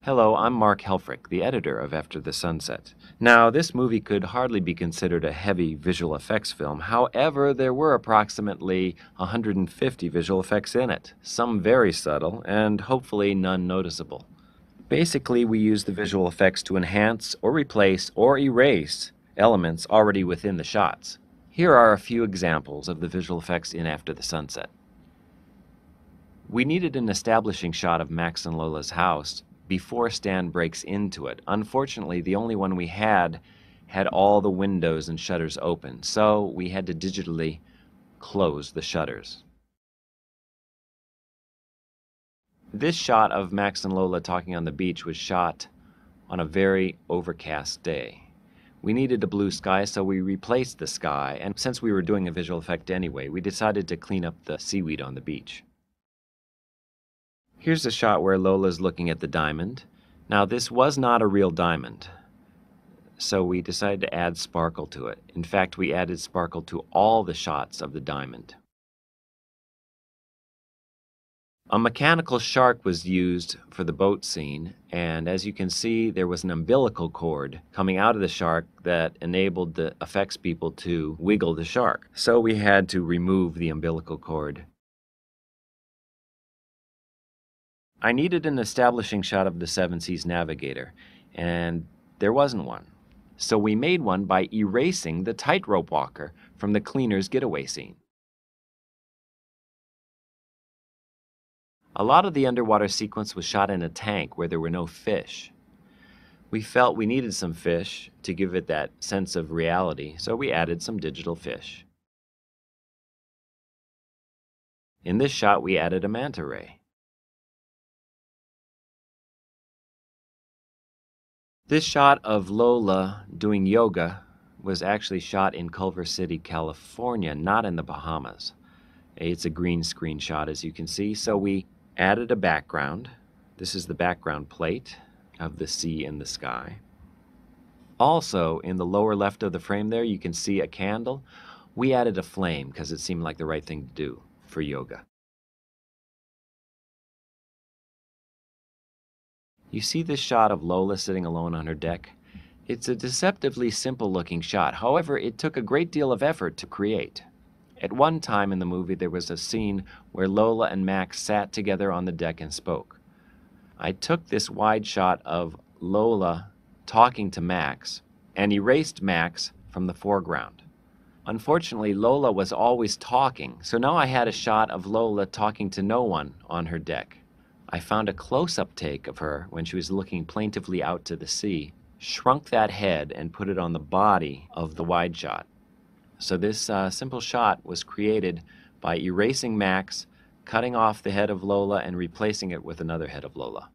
Hello, I'm Mark Helfrich, the editor of After the Sunset. Now, this movie could hardly be considered a heavy visual effects film. However, there were approximately 150 visual effects in it, some very subtle and hopefully none noticeable. Basically, we use the visual effects to enhance or replace or erase elements already within the shots. Here are a few examples of the visual effects in After the Sunset. We needed an establishing shot of Max and Lola's house before Stan breaks into it. Unfortunately, the only one we had all the windows and shutters open, so we had to digitally close the shutters. This shot of Max and Lola talking on the beach was shot on a very overcast day. We needed a blue sky, so we replaced the sky, and since we were doing a visual effect anyway, we decided to clean up the seaweed on the beach. Here's a shot where Lola's looking at the diamond. Now, this was not a real diamond, so we decided to add sparkle to it. In fact, we added sparkle to all the shots of the diamond. A mechanical shark was used for the boat scene, and as you can see, there was an umbilical cord coming out of the shark that enabled the effects people to wiggle the shark. So we had to remove the umbilical cord. I needed an establishing shot of the Seven Seas Navigator, and there wasn't one. So we made one by erasing the tightrope walker from the cleaner's getaway scene. A lot of the underwater sequence was shot in a tank where there were no fish. We felt we needed some fish to give it that sense of reality, so we added some digital fish. In this shot, we added a manta ray. This shot of Lola doing yoga was actually shot in Culver City, California, not in the Bahamas. It's a green screen shot, as you can see, so we added a background. This is the background plate of the sea and the sky. Also, in the lower left of the frame there, you can see a candle. We added a flame because it seemed like the right thing to do for yoga. You see this shot of Lola sitting alone on her deck? It's a deceptively simple-looking shot. However, it took a great deal of effort to create. At one time in the movie, there was a scene where Lola and Max sat together on the deck and spoke. I took this wide shot of Lola talking to Max and erased Max from the foreground. Unfortunately, Lola was always talking, so now I had a shot of Lola talking to no one on her deck. I found a close-up take of her when she was looking plaintively out to the sea, shrunk that head and put it on the body of the wide shot. So this simple shot was created by erasing Max, cutting off the head of Lola, and replacing it with another head of Lola.